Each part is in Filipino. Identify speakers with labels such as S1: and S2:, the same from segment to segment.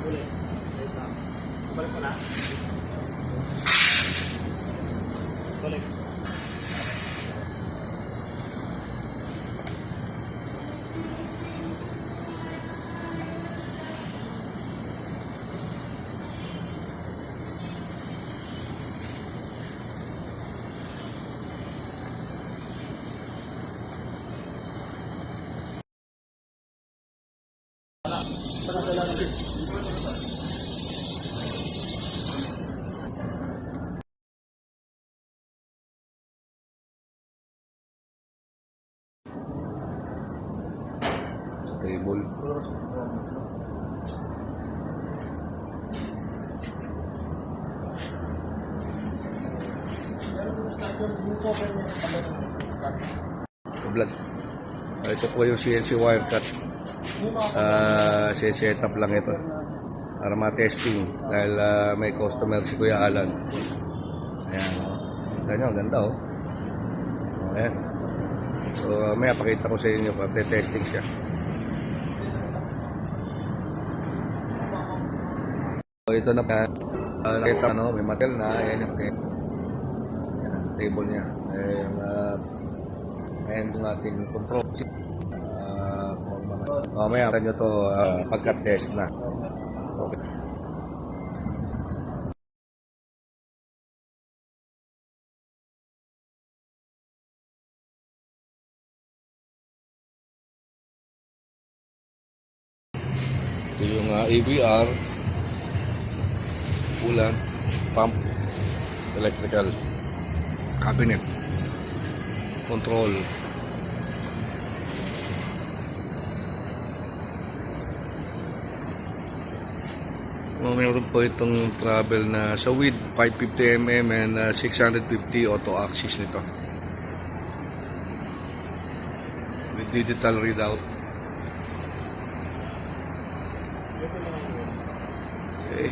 S1: Ulit. Balik mo na. Balik.
S2: Table. Vlog. Ito po yung CNC wire cut. Set up lang ito para ma-testing dahil may customer si Kuya Alan. Ayan, ganyan, ganda oh. Ayan. So may pakita ko sa inyo pati testing siya. So ito na nakita may metal na. Ayan yung table niya. Ayan yung ating control. Mamaya nyo to pagka-test na. Okay. Ito yung AVR, ulan, pump, electrical, cabinet, control. Meron po itong travel na sa width 550mm and 650 auto axis nito with digital readout. Okay.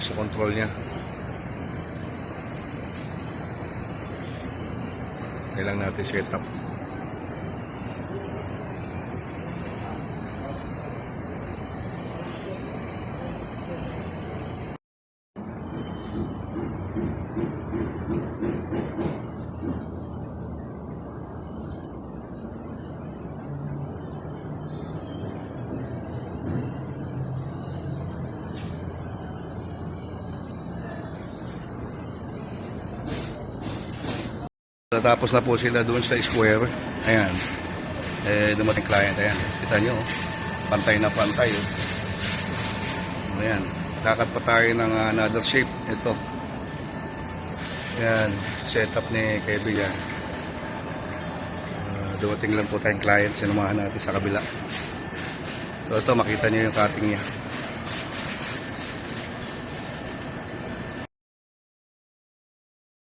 S2: Sa control niya. Kailangan natin set up. Natapos na po sila doon sa square. Ayan. Dumating client. Ayan. Kita nyo. Pantay na pantay. Ayan. Kakat pa tayo ng another shape. Ito. Ayan. Setup ni kaibigan. Dumating lang po tayong client. Sinumahan natin sa kabila. So ito. Makita nyo yung cutting niya.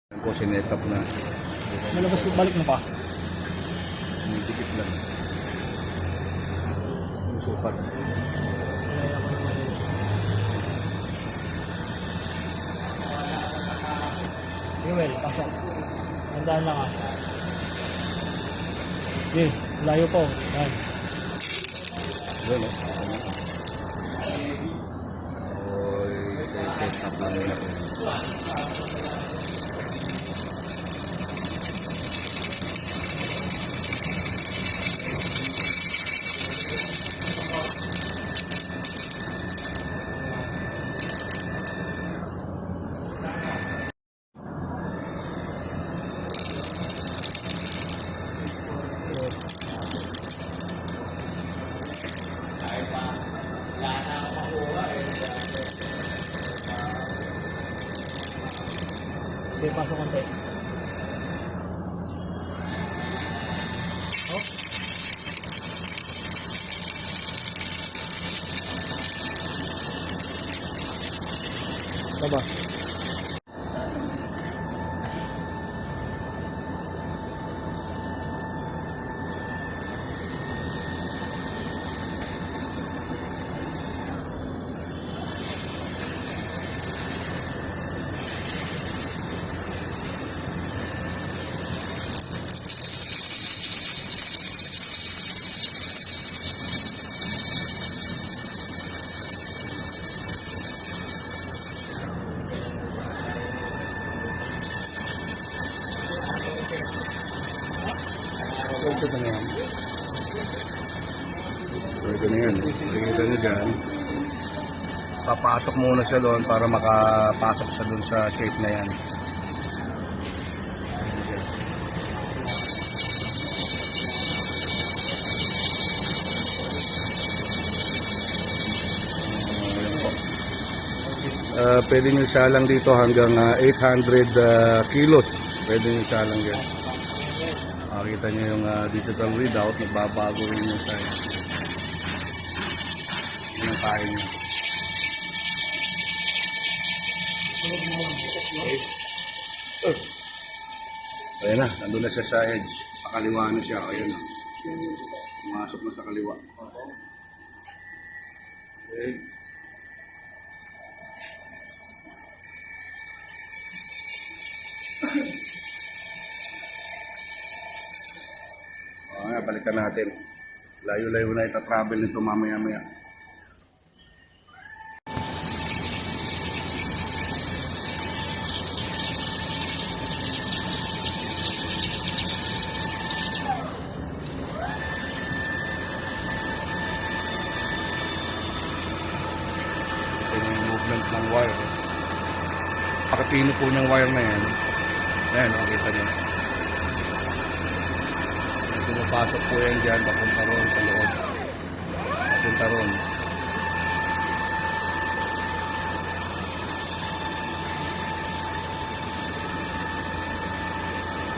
S2: Ayan po. Sinetup na.
S1: Malabas ko, balik mo pa.
S2: Dikit lang. Yung sukat.
S1: Well, pasok. Handaan lang Okay, layo po. Yan.
S2: Well, set up lang nila. ito na yan. So, ito na yan. Nakikita nyo dyan. Papasok muna siya doon para makapasok siya doon sa shape na yan. Pwede nyo isalang dito hanggang 800 kilos. Pwede nyo isalang yan. Makikita nyo yung digital readout. Nagbabago rin yung size. Yun ang kain nyo. Ayan na, nandun na siya sa edge. Pakaliwa na siya. Ayan na. Pumasok na sa kaliwa. Okay. Balikan natin. Layo-layo na ita-travel nito mamaya-maya. Ito yung movement ng wire. Pakapino po niyang wire na yan. Ayan, nakita niyo. Pumapasok po yan dyan, papunta ron sa loob. Papunta ron.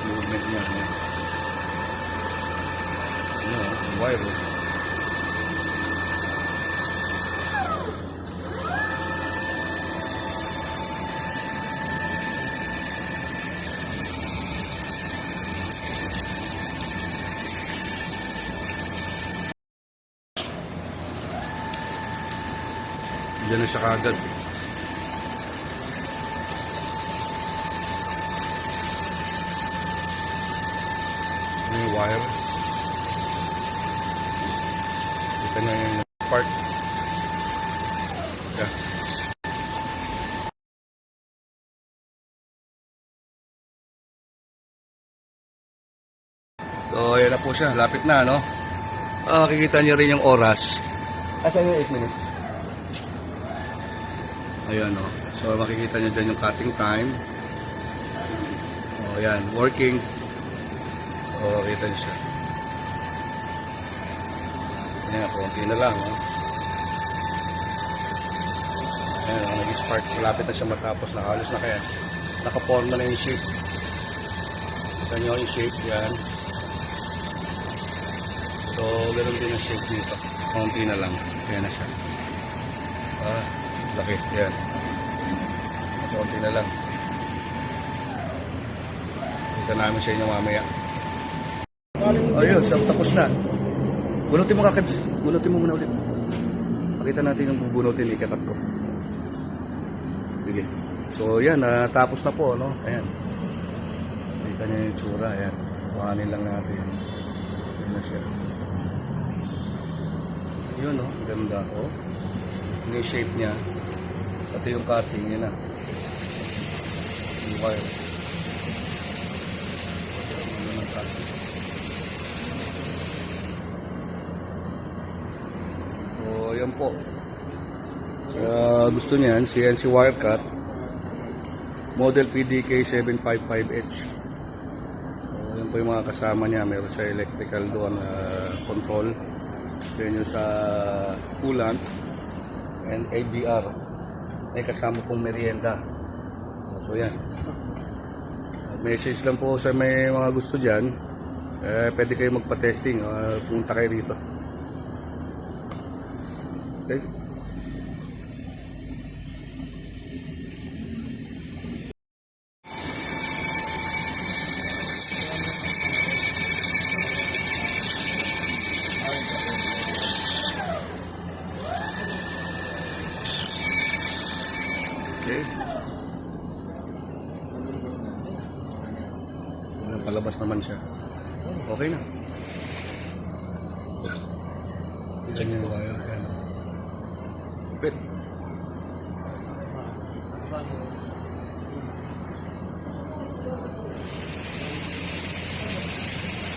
S2: Movement niya. Ano, wire. Diyan na siya kagad. Ano yung wire? Kita niya yung part. Yeah. So, ayan na po siya. Lapit na, no? Kikita niyo rin yung oras. Asan yung 8 minutes? Ayan, no? So, makikita niyo dyan yung cutting time. O, ayan. Working. O, kita niyo siya. Ayan, konti na lang, no? Ayan, nag-spark. Malapit na siya matapos. Nakahalos na kaya. Nakaporma na yung shape. Kita niyo yung shape. Yan. So, ganoon din ang shape dito. Konti na lang. Ayan na siya. Laki. Yan. Konti na lang. Kita namin sa inyo mamaya. Ayun, so tapos na. Bunutin mo kakad. Bunutin mo muna ulit. Pakita natin yung bubunutin. Ikakat ko. Sige. So yan, tapos na po, no? Ayan. Kita niya yung tsura. Ayan. Kuhanin lang natin. Ayan na siya. Yun, no? Ganda. Oh. Yung shape niya. Pati yung cutting, yun na. Yung wire. Yun ang cutting. So, yan po. Gusto niyan, CNC wire cut. Model PDK 755H. So, yan po yung mga kasama niya. Meron sa electrical doon control. Then yung sa coolant and ABR. May kasama pong merienda. So yan. Message lang po sa may mga gusto dyan. Pwede kayo magpa-testing. Punta kayo rito. Okay. Okay. Palabas naman siya. Okay na. Ganyan yung wire. Pit.